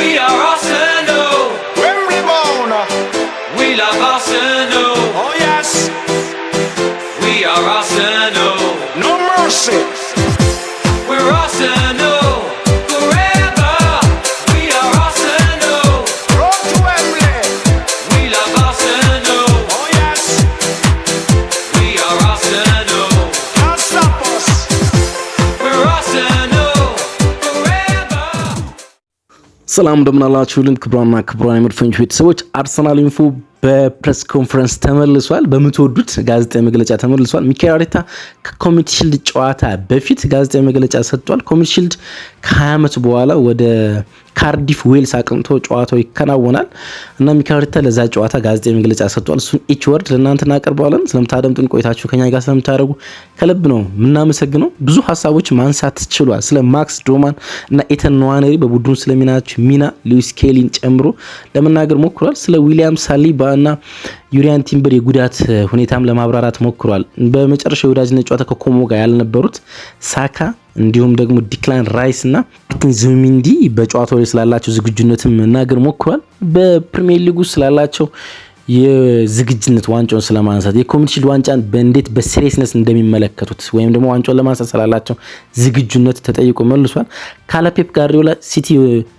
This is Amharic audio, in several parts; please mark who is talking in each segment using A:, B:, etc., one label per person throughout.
A: We are Arsenal.
B: Wembley bound.
A: We love Arsenal.
B: Oh yes.
A: We are Arsenal.
B: No mercy.
A: We're Arsenal forever. We are Arsenal.
B: Road to Wembley.
A: We love Arsenal.
B: Oh yes.
A: We are Arsenal.
B: Can't stop us.
A: We're Arsenal forever.
C: ሰላም እንደምናላችሁልን ክብራና ክብራን የመድፈኞች ቤተሰቦች አርሰናል ኢንፎ በፕሬስ ኮንፈረንስ ተመልሷል። በምትወዱት ጋዜጣዊ መግለጫ ተመልሷል። ሚኬል አርቴታ ከኮሚኒቲ ሺልድ ጨዋታ በፊት ጋዜጣዊ መግለጫ ሰጥቷል። ኮሚኒቲ ሺልድ ከ20 ዓመት በኋላ ወደ ካርዲፍ ዌልስ አቅንቶ ጨዋታው ይከናወናል እና ሚኬል አርቴታ ለዛ ጨዋታ ጋዜጣዊ መግለጫ ሰጥቷል። እሱን ኢች ወርድ ለእናንተ እናቀርባለን። ስለምታደምጡን ቆይታችሁ ከኛ ጋር ስለምታደርጉ ከልብ ነው የምናመሰግነው። ብዙ ሀሳቦች ማንሳት ችሏል። ስለ ማክስ ዶማን እና ኤተን ንዋነሪ በቡድኑ ስለሚናቸው ሚና ሉዊስ ኬሊን ጨምሮ ለመናገር ሞክሯል። ስለ ዊሊያም ሳሊባ እና ዩሪያን ቲምበር የጉዳት ሁኔታም ለማብራራት ሞክሯል። በመጨረሻ የወዳጅነት ጨዋታ ከኮሞ ጋር ያልነበሩት ሳካ እንዲሁም ደግሞ ዲክላን ራይስ እና ማርቲን ዙቢሜንዲ በጨዋታው ላይ ስላላቸው ዝግጁነትም መናገር ሞክሯል። በፕሪሚየር ሊጉ ስላላቸው የዝግጅነት ዋንጫውን ስለማንሳት የኮሚኒቲ ሺልድ ዋንጫን በእንዴት በሲሪየስነስ እንደሚመለከቱት ወይም ደግሞ ዋንጫውን ለማንሳት ስላላቸው ዝግጁነት ተጠይቆ መልሷል። ካለ ፔፕ ጋርዲዮላ ሲቲ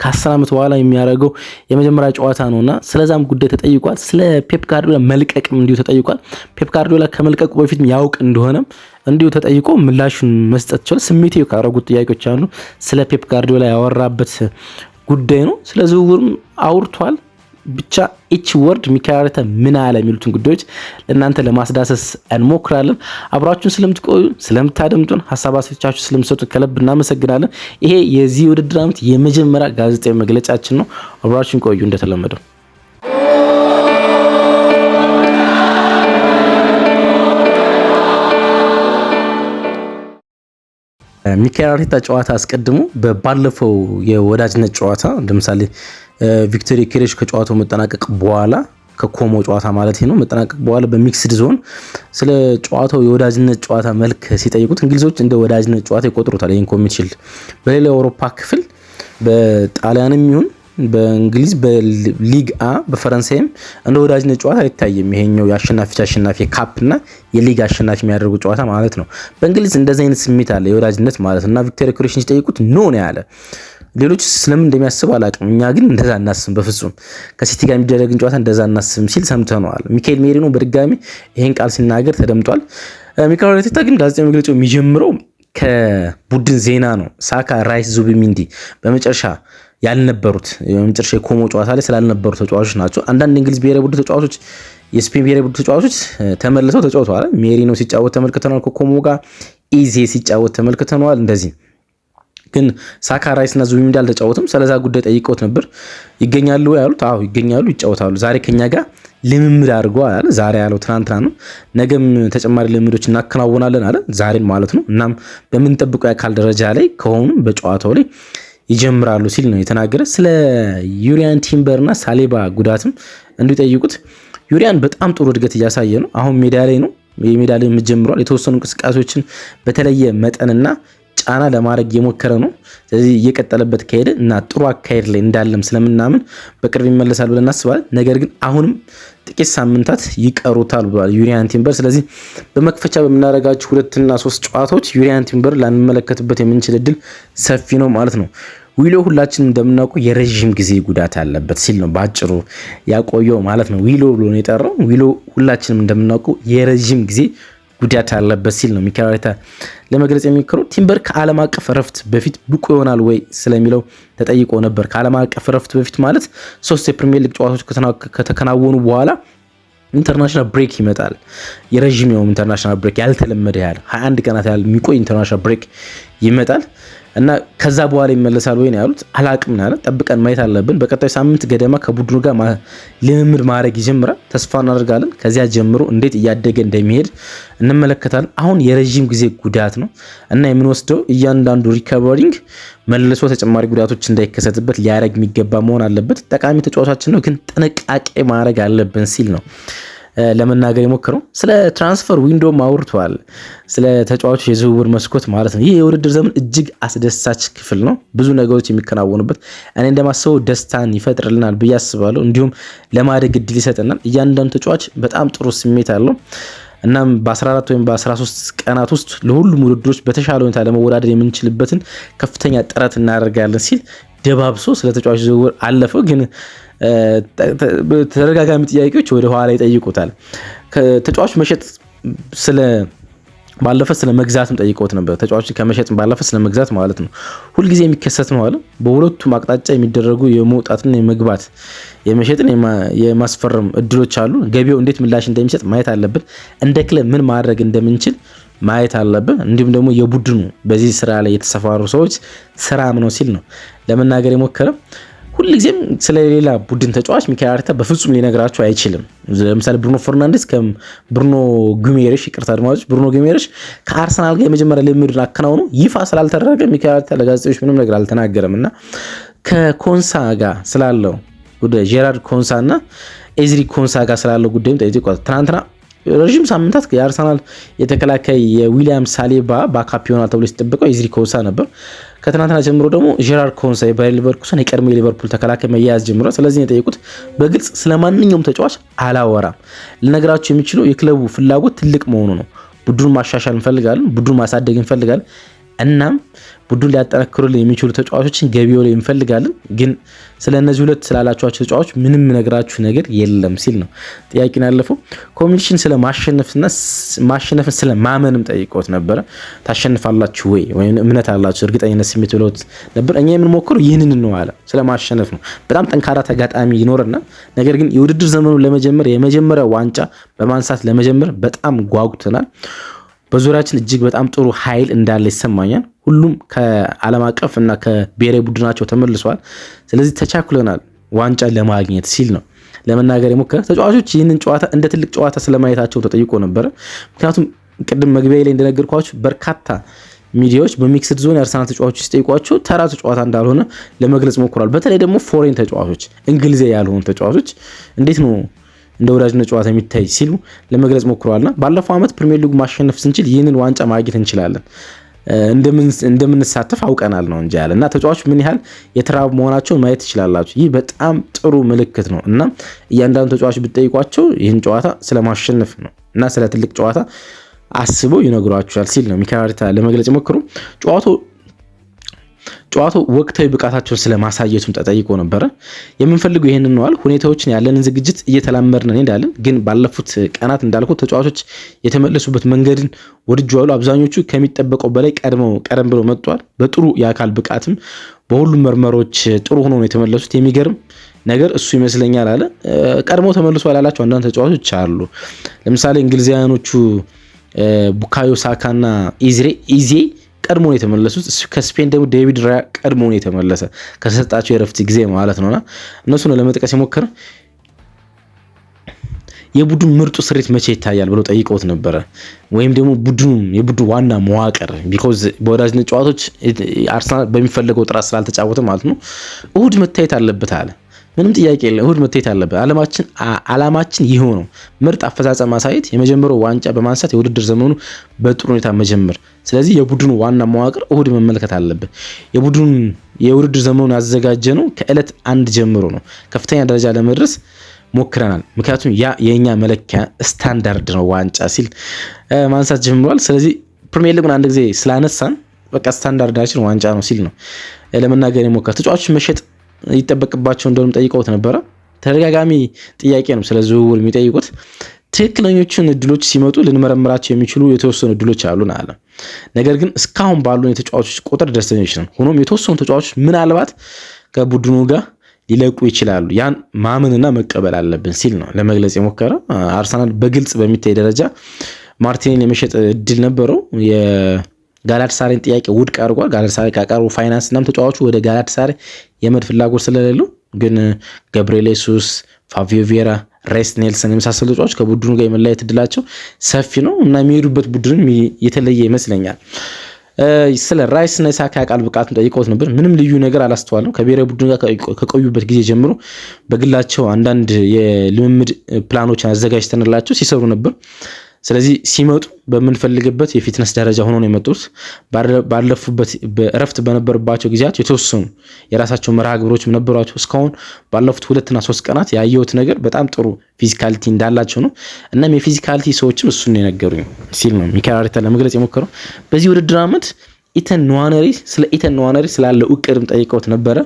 C: ከ10 ዓመት በኋላ የሚያደርገው የመጀመሪያ ጨዋታ ነውና ስለዛም ጉዳይ ተጠይቋል። ስለ ፔፕ ጋርዲዮላ መልቀቅም እንዲሁ ተጠይቋል። ፔፕ ጋርዲዮላ ከመልቀቁ በፊት ያውቅ እንደሆነም እንዲሁ ተጠይቆ ምላሹን መስጠት ይችላል። ስሜቴ ካረጉት ጥያቄዎች አሉ። ስለ ፔፕ ጋርዲዮላ ያወራበት ጉዳይ ነው። ስለ ዝውውርም አውርቷል። ብቻ ኢች ወርድ ሚኬል አርቴታ ምን አለ የሚሉትን ጉዳዮች ለእናንተ ለማስዳሰስ እንሞክራለን። አብራችሁን ስለምትቆዩ ስለምታደምጡን ሀሳብ አስተያየታችሁ ስለምትሰጡን ከልብ እናመሰግናለን። ይሄ የዚህ ውድድር ዓመት የመጀመሪያ ጋዜጣዊ መግለጫችን ነው። አብራችሁን ቆዩ እንደተለመደው። ሚኬል አርቴታ ጨዋታ አስቀድሞ ባለፈው የወዳጅነት ጨዋታ ለምሳሌ ቪክቶሪ ኬሬሽ ከጨዋታው መጠናቀቅ በኋላ ከኮሞ ጨዋታ ማለት ነው መጠናቀቅ በኋላ በሚክስድ ዞን ስለ ጨዋታው የወዳጅነት ጨዋታ መልክ ሲጠይቁት እንግሊዞች እንደ ወዳጅነት ጨዋታ ይቆጥሩታል። ይሄን ኮሚኒቲ ሺልድ በሌላ የአውሮፓ ክፍል በጣሊያንም ይሁን በእንግሊዝ በሊግ አ በፈረንሳይም እንደ ወዳጅነት ጨዋታ አይታይም። ይሄኛው የአሸናፊ ካፕ እና የሊግ አሸናፊ የሚያደርጉ ጨዋታ ማለት ነው። በእንግሊዝ እንደዚህ አይነት ስሜት አለ የወዳጅነት ማለት እና ቪክቶሪ ኬሬሽን ሲጠይቁት ኖ ነው ያለ። ሌሎች ስለምን እንደሚያስቡ አላውቅም። እኛ ግን እንደዛ እናስብም፣ በፍጹም ከሲቲ ጋር የሚደረግን ጨዋታ እንደዛ እናስብም ሲል ሰምተነዋል። ሚካኤል ሜሪኖ በድጋሚ ይሄን ቃል ሲናገር ተደምጧል። ሚኬል አርቴታ ግን ጋዜጣዊ መግለጫው የሚጀምረው ከቡድን ዜና ነው። ሳካ፣ ራይስ፣ ዙቢሜንዲ በመጨረሻ ያልነበሩት የመጨረሻ የኮሞ ጨዋታ ላይ ስላልነበሩ ተጫዋቾች ናቸው። አንዳንድ እንግሊዝ ብሔራዊ ቡድን ተጫዋቾች የስፔን ብሔራዊ ቡድን ተጫዋቾች ተመልሰው ተጫውተዋል። ሜሪኖ ሲጫወት ተመልክተናል። ከኮሞ ጋር ኢዜ ሲጫወት ተመልክተናል። እንደዚህ ግን ሳካ፣ ራይስ እና ዙቢሜንዲ አልተጫወቱም። ስለዛ ጉዳይ ጠይቀውት ነበር። ይገኛሉ ያሉት አዎ ይገኛሉ፣ ይጫወታሉ። ዛሬ ከኛ ጋር ልምምድ አድርገዋል አለ። ዛሬ ያለው ትናንትና ነው። ነገም ተጨማሪ ልምምዶች እናከናውናለን አለ። ዛሬን ማለት ነው። እናም በምንጠብቀው የአካል ደረጃ ላይ ከሆኑ በጨዋታው ላይ ይጀምራሉ ሲል ነው የተናገረ። ስለ ዩሪያን ቲምበር እና ሳሊባ ጉዳትም እንዲጠይቁት ዩሪያን በጣም ጥሩ እድገት እያሳየ ነው። አሁን ሜዳ ላይ ነው። የሜዳ ላይ ጀምሯል። የተወሰኑ እንቅስቃሴዎችን በተለየ መጠንና ጫና ለማድረግ የሞከረ ነው። ስለዚህ እየቀጠለበት ከሄደ እና ጥሩ አካሄድ ላይ እንዳለም ስለምናምን በቅርብ ይመለሳል ብለን እናስባለን። ነገር ግን አሁንም ጥቂት ሳምንታት ይቀሩታል ብሏል ዩሪያን ቲምበር። ስለዚህ በመክፈቻ በምናደርጋቸው 2 እና 3 ጨዋታዎች ዩሪያን ቲምበር ላንመለከትበት የምንችል እድል ሰፊ ነው ማለት ነው። ዊሎ ሁላችንም እንደምናውቀው የረጅም ጊዜ ጉዳት አለበት ሲል ነው ባጭሩ ያቆየው ማለት ነው። ዊሎ ብሎ ነው የጠራው። ዊሎ ሁላችንም እንደምናውቀው የረጅም ጊዜ ጉዳት አለበት ሲል ነው ሚኬል አርቴታ ለመግለጽ የሚከረው። ቲምበር ከዓለም አቀፍ ረፍት በፊት ብቁ ይሆናል ወይ ስለሚለው ተጠይቆ ነበር። ከዓለም አቀፍ ረፍት በፊት ማለት 3 የፕሪሚየር ሊግ ጨዋታዎች ከተከናወኑ በኋላ ኢንተርናሽናል ብሬክ ይመጣል። የረጅም የሆነ ኢንተርናሽናል ብሬክ ያልተለመደ ያህል 21 ቀናት ያህል የሚቆይ ኢንተርናሽናል ብሬክ ይመጣል እና ከዛ በኋላ ይመለሳል ወይ ነው ያሉት። አላቅም ነው ያሉት። ጠብቀን ማየት አለብን። በቀጣይ ሳምንት ገደማ ከቡድኑ ጋር ልምምድ ማድረግ ይጀምራል። ተስፋ እናደርጋለን። ከዚያ ጀምሮ እንዴት እያደገ እንደሚሄድ እንመለከታለን። አሁን የረጅም ጊዜ ጉዳት ነው እና የምንወስደው እያንዳንዱ ሪከቨሪንግ መልሶ ተጨማሪ ጉዳቶች እንዳይከሰትበት ሊያደርግ የሚገባ መሆን አለበት። ጠቃሚ ተጫዋቻችን ነው፣ ግን ጥንቃቄ ማድረግ አለብን ሲል ነው ለመናገር የሞከረው። ስለ ትራንስፈር ዊንዶም አውርቷል፣ ስለ ተጫዋቾች የዝውውር መስኮት ማለት ነው። ይህ የውድድር ዘመን እጅግ አስደሳች ክፍል ነው፣ ብዙ ነገሮች የሚከናወኑበት። እኔ እንደማስበው ደስታን ይፈጥርልናል ብዬ አስባለሁ። እንዲሁም ለማደግ እድል ይሰጠናል። እያንዳንዱ ተጫዋች በጣም ጥሩ ስሜት አለው። እናም በ14 ወይም በ13 ቀናት ውስጥ ለሁሉም ውድድሮች በተሻለ ሁኔታ ለመወዳደር የምንችልበትን ከፍተኛ ጥረት እናደርጋለን ሲል ደባብሶ ስለ ተጫዋች ዝውውር አለፈው። ግን ተደጋጋሚ ጥያቄዎች ወደ ኋላ ይጠይቁታል። ተጫዋች መሸጥ ባለፈ ስለ መግዛትም ጠይቀውት ነበር። ተጫዋች ከመሸጥ ባለፈ ስለ መግዛት ማለት ነው ሁልጊዜ የሚከሰት ነው አለ። በሁለቱም አቅጣጫ የሚደረጉ የመውጣትና የመግባት የመሸጥን የማስፈረም እድሎች አሉ። ገቢው እንዴት ምላሽ እንደሚሰጥ ማየት አለብን። እንደ ክለብ ምን ማድረግ እንደምንችል ማየት አለብን። እንዲሁም ደግሞ የቡድኑ በዚህ ስራ ላይ የተሰፋሩ ሰዎች ስራም ነው ሲል ነው ለመናገር የሞከረ። ሁልጊዜም ስለሌላ ቡድን ተጫዋች ሚካኤል አርቴታ በፍጹም ሊነግራቸው አይችልም። ለምሳሌ ብሩኖ ፈርናንዴስ ብሩኖ ጉሜሬሽ ብሩኖ ጉሜሬሽ ከአርሰናል ጋር የመጀመሪያ ልምምዱን አከናውኖ ይፋ ስላልተደረገ ሚካኤል አርቴታ ለጋዜጠኞች ምንም ነገር አልተናገረም እና ከኮንሳ ጋር ስላለው ጉዳይ ጄራርድ ኮንሳ እና ኤዝሪ ኮንሳ ጋር ስላለው ጉዳይም ጠይቋል። ትናንትና ረዥም ሳምንታት የአርሰናል የተከላካይ የዊሊያም ሳሊባ ባካፕ ይሆናል ተብሎ ሲጠበቀው ኤዝሪ ኮንሳ ነበር። ከትናንትና ጀምሮ ደግሞ ጄራርድ ኮንሳ የባየር ሊቨርኩሰን የቀድሞ የሊቨርፑል ተከላካይ መያዝ ጀምሯል። ስለዚህ የጠየቁት በግልጽ ስለማንኛውም ተጫዋች አላወራም። ልነግራችሁ የሚችለው የክለቡ ፍላጎት ትልቅ መሆኑ ነው። ቡድኑን ማሻሻል እንፈልጋለን፣ ቡድኑን ማሳደግ እንፈልጋለን። እናም ቡድኑን ሊያጠናክሩልን የሚችሉ ተጫዋቾችን ገቢው ላይ እንፈልጋለን። ግን ስለ እነዚህ ሁለት ስላላችኋቸው ተጫዋቾች ምንም ነገራችሁ ነገር የለም ሲል ነው ጥያቄን ያለፈው። ኮሚሽን ስለ ማሸነፍን ስለ ማመንም ጠይቀውት ነበረ። ታሸንፋላችሁ ወይ እምነት አላችሁ እርግጠኝነት ስሜት ብለውት ነበር። እኛ የምንሞክረው ይህንን ነው አለ። ስለ ማሸነፍ ነው። በጣም ጠንካራ ተጋጣሚ ይኖርና ነገር ግን የውድድር ዘመኑን ለመጀመር የመጀመሪያው ዋንጫ በማንሳት ለመጀመር በጣም ጓጉተናል። በዙሪያችን እጅግ በጣም ጥሩ ኃይል እንዳለ ይሰማኛል። ሁሉም ከዓለም አቀፍ እና ከብሔራዊ ቡድናቸው ተመልሷል። ስለዚህ ተቻኩለናል ዋንጫ ለማግኘት ሲል ነው ለመናገር የሞከረ። ተጫዋቾች ይህንን ጨዋታ እንደ ትልቅ ጨዋታ ስለማየታቸው ተጠይቆ ነበረ። ምክንያቱም ቅድም መግቢያ ላይ እንደነገርኳችሁ በርካታ ሚዲያዎች በሚክስድ ዞን የአርሰናል ተጫዋቾች ሲጠይቋቸው ተራ ጨዋታ እንዳልሆነ ለመግለጽ ሞክሯል። በተለይ ደግሞ ፎሬን ተጫዋቾች እንግሊዝ ያልሆኑ ተጫዋቾች እንዴት ነው እንደ ወዳጅነት ጨዋታ የሚታይ ሲሉ ለመግለጽ ሞክረዋልና ባለፈው ዓመት ፕሪሚየር ሊግ ማሸነፍ ስንችል ይህንን ዋንጫ ማግኘት እንችላለን እንደምንሳተፍ አውቀናል ነው እንጂ ያለ እና ተጫዋቾች ምን ያህል የተራቡ መሆናቸውን ማየት ትችላላችሁ። ይህ በጣም ጥሩ ምልክት ነው እና እያንዳንዱ ተጫዋች ብትጠይቋቸው ይህን ጨዋታ ስለማሸነፍ ነው እና ስለ ትልቅ ጨዋታ አስበው ይነግሯቸዋል ሲል ነው ሚካኤል አርቴታ ለመግለጽ ሞክሩ። ጨዋታው ወቅታዊ ብቃታቸውን ስለማሳየቱም ተጠይቆ ነበረ። የምንፈልገው ይሄንን ነዋል። ሁኔታዎችን ያለንን ዝግጅት እየተላመድን እንዳለን ግን ባለፉት ቀናት እንዳልኩ ተጫዋቾች የተመለሱበት መንገድን ወድጀዋሉ። አብዛኞቹ ከሚጠበቀው በላይ ቀደም ብለው መጥቷል። በጥሩ የአካል ብቃትም በሁሉም መርመሮች ጥሩ ሆኖ ነው የተመለሱት። የሚገርም ነገር እሱ ይመስለኛል አለ። ቀድሞ ተመልሷል ያላቸው አንዳንድ ተጫዋቾች አሉ። ለምሳሌ እንግሊዛውያኖቹ ቡካዮ ሳካና ኢዜ ቀድሞ ነው የተመለሱት። ከስፔን ደግሞ ዴቪድ ራያ ቀድሞ ነው የተመለሰ ከሰጣቸው የረፍት ጊዜ ማለት ነውና እነሱ ነው ለመጥቀስ የሞከረ። የቡድን ምርጡ ስሪት መቼ ይታያል ብለው ጠይቀውት ነበረ። ወይም ደግሞ የቡድኑ ዋና መዋቅር ቢኮዝ በወዳጅነት ጨዋታዎች አርሰናል በሚፈልገው ጥራት ስላልተጫወተ ማለት ነው እሁድ መታየት አለበት አለ። ምንም ጥያቄ የለም። እሁድ መታየት አለበት። አላማችን ይሄው ነው። ምርጥ አፈጻጸም ማሳየት፣ የመጀመሪያው ዋንጫ በማንሳት የውድድር ዘመኑ በጥሩ ሁኔታ መጀመር። ስለዚህ የቡድኑ ዋና መዋቅር እሁድ መመልከት አለበት። የውድድር ዘመኑን ያዘጋጀ ነው ከዕለት 1 ጀምሮ ነው። ከፍተኛ ደረጃ ለመድረስ ሞክረናል። ምክንያቱም ያ የኛ መለኪያ ስታንዳርድ ነው ዋንጫ ሲል ማንሳት ጀምሯል። ስለዚህ ፕሪሚየር ሊጉን አንድ ጊዜ ስላነሳን በቃ ስታንዳርዳችን ዋንጫ ነው ሲል ነው ለመናገር የሞከረ። ተጫዋቾች መሸጥ ይጠበቅባቸው እንደሆነ ጠይቀውት ነበረ። ተደጋጋሚ ጥያቄ ነው ስለ ዝውውር የሚጠይቁት። ትክክለኞቹን እድሎች ሲመጡ ልንመረምራቸው የሚችሉ የተወሰኑ እድሎች አሉን አለ። ነገር ግን እስካሁን ባሉ የተጫዋቾች ቁጥር ደስተኞች ነን። ሆኖም የተወሰኑ ተጫዋቾች ምናልባት ከቡድኑ ጋር ሊለቁ ይችላሉ። ያን ማመንና መቀበል አለብን ሲል ነው ለመግለጽ የሞከረ። አርሰናል በግልጽ በሚታይ ደረጃ ማርቲኔሊን የመሸጥ እድል ነበረው። ጋላታሳራይን ጥያቄ ውድቅ አድርጓል። ጋላታሳራይ ካቀረቡ ፋይናንስ እናም ተጫዋቹ ወደ ጋላታሳራይ የመድ ፍላጎት ስለሌለው ግን ገብርኤል ሱስ፣ ፋቪዮ ቬራ፣ ሬስ ኔልሰን የመሳሰሉ ተጫዋቾች ከቡድኑ ጋር የመለያየት እድላቸው ሰፊ ነው እና የሚሄዱበት ቡድንም የተለየ ይመስለኛል። ስለ ራይስ እና ሳካ ቃል ብቃት ጠይቀውት ነበር። ምንም ልዩ ነገር አላስተዋልም። ከብሔራዊ ቡድን ጋር ከቆዩበት ጊዜ ጀምሮ በግላቸው አንዳንድ የልምምድ ፕላኖችን አዘጋጅተንላቸው ሲሰሩ ነበር። ስለዚህ ሲመጡ በምንፈልግበት የፊትነስ ደረጃ ሆኖ ነው የመጡት። ባለፉበት በእረፍት በነበረባቸው ጊዜያት የተወሰኑ የራሳቸው መርሃ ግብሮች ነበሯቸው። እስካሁን ባለፉት 2 እና 3 ቀናት ያየሁት ነገር በጣም ጥሩ ፊዚካሊቲ እንዳላቸው ነው። እናም የፊዚካሊቲ ሰዎችም እሱን ነው የነገሩኝ ሲል ነው ሚኬል አርቴታ ለመግለጽ የሞከረው። በዚህ ውድድር ዓመት ኢተን ንዋነሪ ስላለው እቅድም ጠይቀውት ነበረ።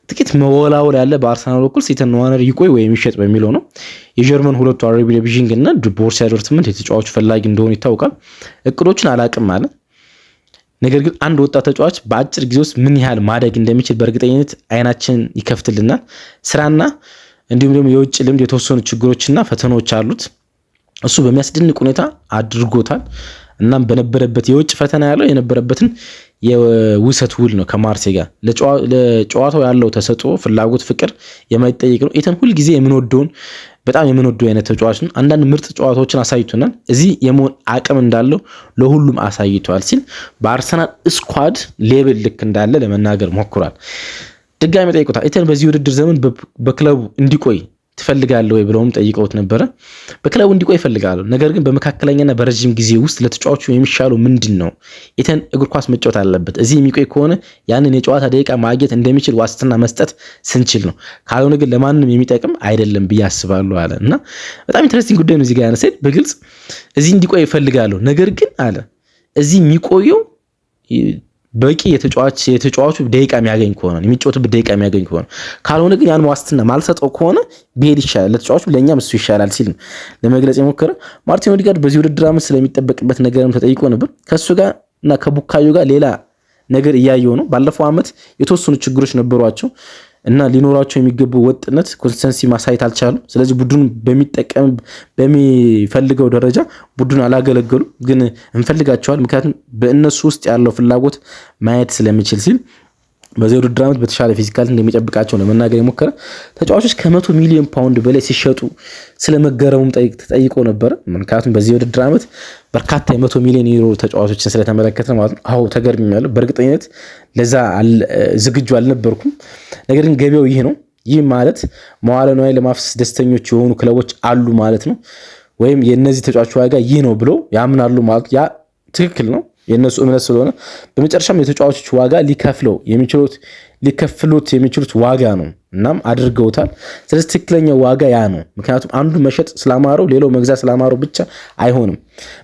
C: ጥቂት መወላወል ያለ በአርሰናል በኩል ኢተን ንዋነሪ ይቆይ ወይም ይሸጥ በሚለው ነው። የጀርመን ሁለቱ አርቢ ላይፕዚግ እና ቦሩሲያ ዶርትመንድ የተጫዋቹ ፈላጊ እንደሆኑ ይታወቃል። እቅዶችን አላቅም ማለት ነገር ግን አንድ ወጣት ተጫዋች በአጭር ጊዜ ውስጥ ምን ያህል ማደግ እንደሚችል በእርግጠኝነት አይናችን ይከፍትልናል። ስራና እንዲሁም ደግሞ የውጭ ልምድ የተወሰኑ ችግሮችና ፈተናዎች አሉት። እሱ በሚያስደንቅ ሁኔታ አድርጎታል። እናም በነበረበት የውጭ ፈተና ያለው የነበረበትን የውሰት ውል ነው ከማርሴይ ጋር ለጨዋታው ያለው ተሰጥኦ፣ ፍላጎት፣ ፍቅር የማይጠይቅ ነው። ኢተን ሁልጊዜ በጣም የምንወደው አይነት ተጫዋች ነው። አንዳንድ ምርጥ ጨዋታዎችን አሳይቶናል። እዚህ የመሆን አቅም እንዳለው ለሁሉም አሳይቷል ሲል በአርሰናል ስኳድ ሌብል ልክ እንዳለ ለመናገር ሞክሯል። ድጋሚ ጠይቆታል። ኢተን በዚህ ውድድር ዘመን በክለቡ እንዲቆይ ትፈልጋለህ ወይ ብለውም ጠይቀውት ነበረ። በክለቡ እንዲቆይ ይፈልጋለሁ፣ ነገር ግን በመካከለኛና በረጅም ጊዜ ውስጥ ለተጫዋቹ የሚሻለው ምንድን ነው? ኢተን እግር ኳስ መጫወት አለበት። እዚህ የሚቆይ ከሆነ ያንን የጨዋታ ደቂቃ ማግኘት እንደሚችል ዋስትና መስጠት ስንችል ነው። ካልሆነ ግን ለማንም የሚጠቅም አይደለም ብዬ አስባለሁ አለ እና በጣም ኢንተረስቲንግ ጉዳይ ነው። እዚህ ጋር ያነሳል። በግልጽ እዚህ እንዲቆይ ይፈልጋለሁ፣ ነገር ግን አለ እዚህ የሚቆየው በቂ የተጫዋቹ ደቂቃ የሚያገኝ ከሆነ የሚጫወትበት ደቂቃ የሚያገኝ ከሆነ ካልሆነ ግን ያን ዋስትና ማልሰጠው ከሆነ ቢሄድ ይሻላል፣ ለተጫዋቹ ለእኛም እሱ ይሻላል ሲል ለመግለጽ የሞከረ። ማርቲን ኦዴጋርድ በዚህ ውድድር ዓመት ስለሚጠበቅበት ነገርም ተጠይቆ ነበር። ከእሱ ጋር እና ከቡካዮ ጋር ሌላ ነገር እያየው ነው። ባለፈው ዓመት የተወሰኑ ችግሮች ነበሯቸው እና ሊኖራቸው የሚገቡ ወጥነት ኮንሲስተንሲ ማሳየት አልቻሉም። ስለዚህ ቡድኑ በሚፈልገው ደረጃ ቡድኑ አላገለገሉ፣ ግን እንፈልጋቸዋል ምክንያቱም በእነሱ ውስጥ ያለው ፍላጎት ማየት ስለሚችል ሲል በዚህ ውድድር ዓመት በተሻለ ፊዚካል እንደሚጠብቃቸው ለመናገር የሞከረ። ተጫዋቾች ከ100 ሚሊዮን ፓውንድ በላይ ሲሸጡ ስለመገረሙም ተጠይቆ ነበር። ምክንያቱም በዚህ ውድድር ዓመት በርካታ የ100 ሚሊዮን ዩሮ ተጫዋቾችን ስለተመለከተ ማለት ነው። አዎ ተገርሚያለሁ። በእርግጠኝነት ለዛ ዝግጁ አልነበርኩም። ነገር ግን ገበያው ይህ ነው። ይህ ማለት መዋለ ንዋይ ለማፍሰስ ደስተኞች የሆኑ ክለቦች አሉ ማለት ነው። ወይም የነዚህ ተጫዋቾች ዋጋ ይህ ነው ብለው ያምናሉ ማለት ያ ትክክል ነው። የነሱ እምነት ስለሆነ በመጨረሻም የተጫዋቾች ዋጋ ሊከፍሉት የሚችሉት ዋጋ ነው። እናም አድርገውታል። ስለዚህ ትክክለኛው ዋጋ ያ ነው። ምክንያቱም አንዱ መሸጥ ስላማረው ሌላው መግዛት ስላማረው ብቻ አይሆንም።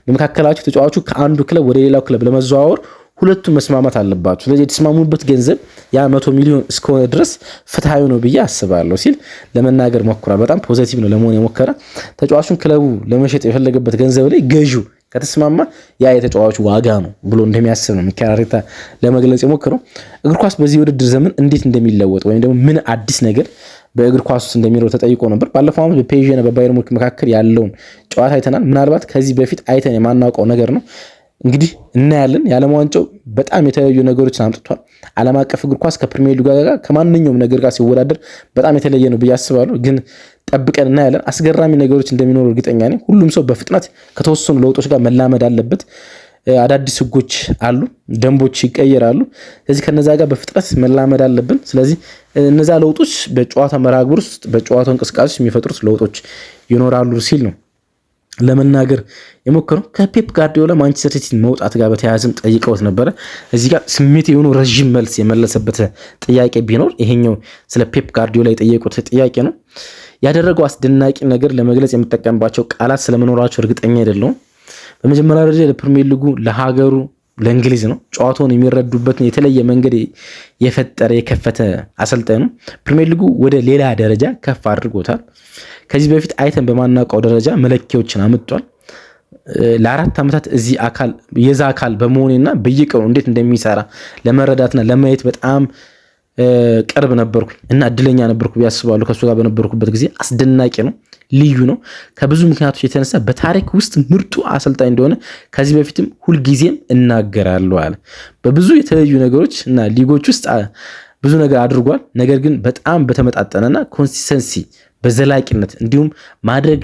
C: በመካከላቸው ተጫዋቹ ከአንዱ ክለብ ወደ ሌላው ክለብ ለመዘዋወር ሁለቱም መስማማት አለባቸው። ስለዚህ የተስማሙበት ገንዘብ ያ 100 ሚሊዮን እስከሆነ ድረስ ፍትሃዊ ነው ብዬ አስባለሁ ሲል ለመናገር ሞክሯል። በጣም ፖዚቲቭ ነው ለመሆን የሞከረ። ተጫዋቹን ክለቡ ለመሸጥ የፈለገበት ገንዘብ ላይ ገዢው ከተስማማ ያ የተጫዋቹ ዋጋ ነው ብሎ እንደሚያስብ ነው ሚኬል አርቴታ ለመግለጽ የሞከረው። እግር ኳስ በዚህ ውድድር ዘመን እንዴት እንደሚለወጥ ወይም ደግሞ ምን አዲስ ነገር በእግር ኳስ ውስጥ እንደሚኖር ተጠይቆ ነበር። ባለፈው ዓመት በፔዥ እና በባየር ሙኒክ መካከል ያለውን ጨዋታ አይተናል። ምናልባት ከዚህ በፊት አይተን የማናውቀው ነገር ነው። እንግዲህ እናያለን። የዓለም ዋንጫው በጣም የተለያዩ ነገሮችን አምጥቷል። ዓለም አቀፍ እግር ኳስ ከፕሪሚየር ሊግ ጋር ከማንኛውም ነገር ጋር ሲወዳደር በጣም የተለየ ነው ብዬ አስባለሁ። ግን ጠብቀን እናያለን። አስገራሚ ነገሮች እንደሚኖሩ እርግጠኛ ነኝ። ሁሉም ሰው በፍጥነት ከተወሰኑ ለውጦች ጋር መላመድ አለበት። አዳዲስ ህጎች አሉ፣ ደንቦች ይቀየራሉ። ስለዚህ ከነዛ ጋር በፍጥነት መላመድ አለብን። ስለዚህ እነዛ ለውጦች በጨዋታ መርሃ ግብር ውስጥ በጨዋታው እንቅስቃሴ የሚፈጥሩት ለውጦች ይኖራሉ ሲል ነው ለመናገር የሞከረው። ከፔፕ ጋርዲዮላ ማንቸስተር ሲቲ መውጣት ጋር በተያያዘም ጠይቀውት ነበረ። እዚህ ጋር ስሜት የሆኑ ረዥም መልስ የመለሰበት ጥያቄ ቢኖር ይሄኛው ስለ ፔፕ ጋርዲዮላ የጠየቁት ጥያቄ ነው። ያደረገው አስደናቂ ነገር ለመግለጽ የምጠቀምባቸው ቃላት ስለመኖራቸው እርግጠኛ አይደለሁም። በመጀመሪያ ደረጃ ለፕሪሚየር ሊጉ ለሀገሩ ለእንግሊዝ ነው ጨዋታውን የሚረዱበትን የተለየ መንገድ የፈጠረ የከፈተ አሰልጣኝ ነው። ፕሪሚየር ሊጉ ወደ ሌላ ደረጃ ከፍ አድርጎታል። ከዚህ በፊት አይተን በማናውቀው ደረጃ መለኪያዎችን አምጥቷል። ለ4 ዓመታት የዛ አካል በመሆኔና በየቀኑ እንዴት እንደሚሰራ ለመረዳትና ለማየት በጣም ቅርብ ነበርኩ እና እድለኛ ነበርኩ ያስባሉ። ከሱ ጋር በነበርኩበት ጊዜ አስደናቂ ነው፣ ልዩ ነው። ከብዙ ምክንያቶች የተነሳ በታሪክ ውስጥ ምርጡ አሰልጣኝ እንደሆነ ከዚህ በፊትም ሁልጊዜም እናገራለሁ አለ። በብዙ የተለያዩ ነገሮች እና ሊጎች ውስጥ ብዙ ነገር አድርጓል። ነገር ግን በጣም በተመጣጠነና ኮንሲስተንሲ በዘላቂነት እንዲሁም ማድረግ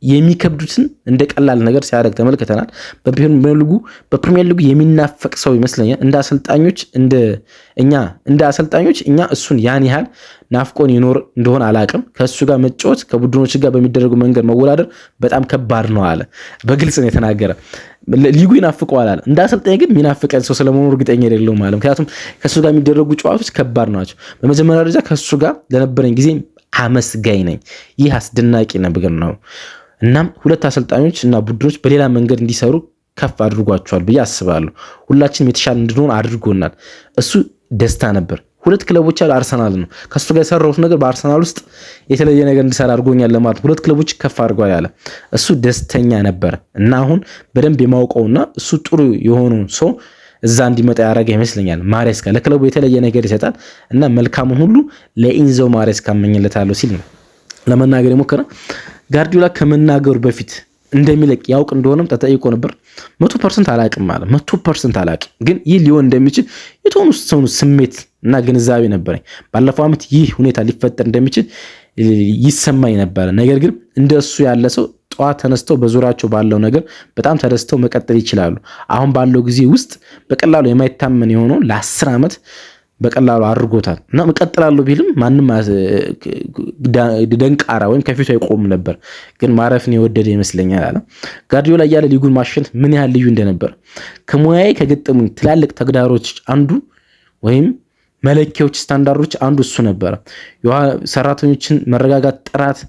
C: የሚከብዱትን እንደ ቀላል ነገር ሲያደርግ ተመልክተናል። በፕሪሚየር ሊጉ የሚናፈቅ ሰው ይመስለኛል። እንደ አሰልጣኞች እኛ እሱን ያን ያህል ናፍቆን ይኖር እንደሆነ አላቅም። ከእሱ ጋር መጫወት ከቡድኖች ጋር በሚደረጉ መንገድ መወዳደር በጣም ከባድ ነው አለ። በግልጽ ነው የተናገረ። ሊጉ ይናፍቀዋል አለ። እንደ አሰልጣኝ ግን የሚናፍቀን ሰው ስለመሆኑ እርግጠኛ አይደለሁም አለ። ምክንያቱም ከእሱ ጋር የሚደረጉ ጨዋታዎች ከባድ ናቸው። በመጀመሪያ ደረጃ ከእሱ ጋር ለነበረኝ ጊዜ አመስጋኝ ነኝ። ይህ አስደናቂ ነገር ነው። እናም ሁለት አሰልጣኞች እና ቡድኖች በሌላ መንገድ እንዲሰሩ ከፍ አድርጓቸዋል ብዬ አስባለሁ። ሁላችንም የተሻለ እንድንሆን አድርጎናል። እሱ ደስታ ነበር። ሁለት ክለቦች ያሉ አርሰናል ነው። ከሱ ጋር የሰራሁት ነገር በአርሰናል ውስጥ የተለየ ነገር እንዲሰራ አድርጎኛል ለማለት ሁለት ክለቦች ከፍ አድርጓል ያለ እሱ ደስተኛ ነበር እና አሁን በደንብ የማውቀውና እሱ ጥሩ የሆነው ሰው እዛ እንዲመጣ ያደረገ ይመስለኛል። ማሬስካ ለክለቡ የተለየ ነገር ይሰጣል እና መልካሙን ሁሉ ለኢንዞ ማሬስካ እመኝለታለሁ ሲል ነው ለመናገር የሞከረ። ጋርዲዮላ ከመናገሩ በፊት እንደሚለቅ ያውቅ እንደሆነም ተጠይቆ ነበር። 100% አላቅም ማለት 100% አላቅም፣ ግን ይህ ሊሆን እንደሚችል የተወሰኑ ስሜት እና ግንዛቤ ነበረኝ። ባለፈው ዓመት ይህ ሁኔታ ሊፈጠር እንደሚችል ይሰማኝ ነበረ። ነገር ግን እንደሱ ያለ ሰው ጠዋት ተነስተው በዙሪያቸው ባለው ነገር በጣም ተደስተው መቀጠል ይችላሉ። አሁን ባለው ጊዜ ውስጥ በቀላሉ የማይታመን የሆነው ለ10 ዓመት በቀላሉ አድርጎታል እና እቀጥላለሁ ቢልም ማንም ደንቃራ ወይም ከፊቱ አይቆም ነበር። ግን ማረፍን የወደደ ይመስለኛል አለ ጋርዲዮላ እያለ ሊጉን ማሸነፍ ምን ያህል ልዩ እንደነበር ከሙያዬ ከገጠሙኝ ትላልቅ ተግዳሮች አንዱ ወይም መለኪያዎች ስታንዳርዶች አንዱ እሱ ነበረ። ሰራተኞችን መረጋጋት፣ ጥራት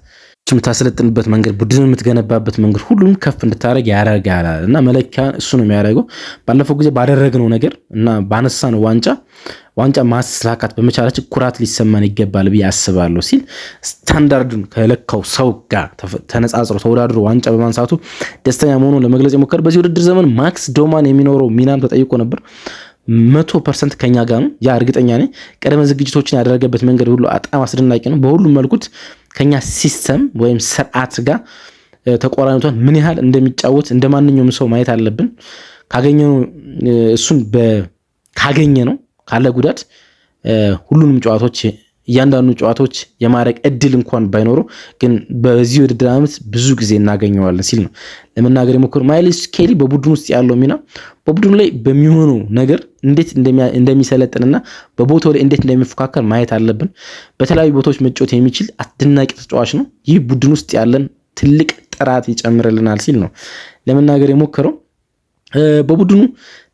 C: የምታሰለጥንበት መንገድ፣ ቡድን የምትገነባበት መንገድ ሁሉም ከፍ እንድታደርግ ያደርጋል እና መለኪያ እሱ ነው የሚያደርገው። ባለፈው ጊዜ ባደረግነው ነገር እና ባነሳነው ዋንጫ ማሳካት በመቻላችን ኩራት ሊሰማን ይገባል ብዬ አስባለሁ ሲል ስታንዳርዱን ከለካው ሰው ጋር ተነጻጽሮ ተወዳድሮ ዋንጫ በማንሳቱ ደስተኛ መሆኑን ለመግለጽ የሞከረ። በዚህ ውድድር ዘመን ማክስ ዶማን የሚኖረው ሚናም ተጠይቆ ነበር። 100% ከኛ ጋር ነው። ያ እርግጠኛ ነኝ። ቀደመ ዝግጅቶችን ያደረገበት መንገድ ሁሉ በጣም አስደናቂ ነው። በሁሉም መልኩት ከኛ ሲስተም ወይም ስርዓት ጋር ተቆራኝቷን ምን ያህል እንደሚጫወት እንደማንኛውም ሰው ማየት አለብን። ካገኘነው እሱን ካገኘነው ካለ ጉዳት ሁሉንም ጨዋታዎች እያንዳንዱ ጨዋታዎች የማረቅ እድል እንኳን ባይኖረው ግን በዚህ ውድድር ዓመት ብዙ ጊዜ እናገኘዋለን ሲል ነው ለመናገር የሞከረው። ማይልስ ስኬሊ በቡድኑ ውስጥ ያለው ሚና በቡድኑ ላይ በሚሆነው ነገር እንዴት እንደሚሰለጥንና በቦታው ላይ እንዴት እንደሚፎካከር ማየት አለብን። በተለያዩ ቦታዎች መጫወት የሚችል አስደናቂ ተጫዋች ነው። ይህ ቡድን ውስጥ ያለን ትልቅ ጥራት ይጨምርልናል ሲል ነው ለመናገር የሞከረው። በቡድኑ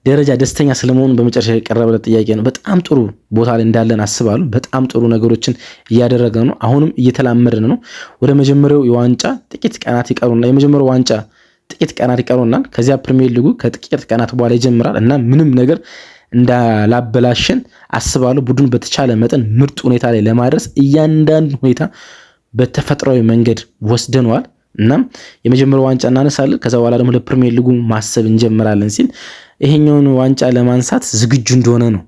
C: ደረጃ ደስተኛ ስለመሆኑ በመጨረሻ የቀረበለት ጥያቄ ነው። በጣም ጥሩ ቦታ ላይ እንዳለን አስባለሁ። በጣም ጥሩ ነገሮችን እያደረገ ነው። አሁንም እየተላመድን ነው። ወደ መጀመሪያው የዋንጫ ጥቂት ቀናት ይቀሩና የመጀመሪያው ዋንጫ ጥቂት ቀናት ይቀሩናል። ከዚያ ፕሪሚየር ሊጉ ከጥቂት ቀናት በኋላ ይጀምራል እና ምንም ነገር እንዳላበላሸን አስባለሁ። ቡድኑ በተቻለ መጠን ምርጥ ሁኔታ ላይ ለማድረስ እያንዳንዱ ሁኔታ በተፈጥሯዊ መንገድ ወስደነዋል። እናም የመጀመሪያው ዋንጫ እናነሳለን። ከዛ በኋላ ደግሞ ለፕሪሚየር ሊጉ ማሰብ እንጀምራለን ሲል ይሄኛውን ዋንጫ ለማንሳት ዝግጁ እንደሆነ ነው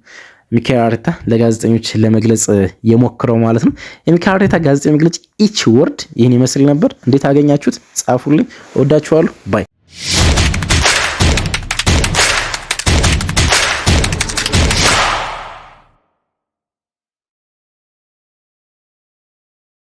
C: ሚኬል አርቴታ ለጋዜጠኞች ለመግለጽ የሞክረው ማለት ነው። የሚኬል አርቴታ ጋዜጣዊ መግለጫ ኢች ወርድ ይህን ይመስል ነበር። እንዴት አገኛችሁት? ጻፉልኝ። እወዳችኋለሁ። ባይ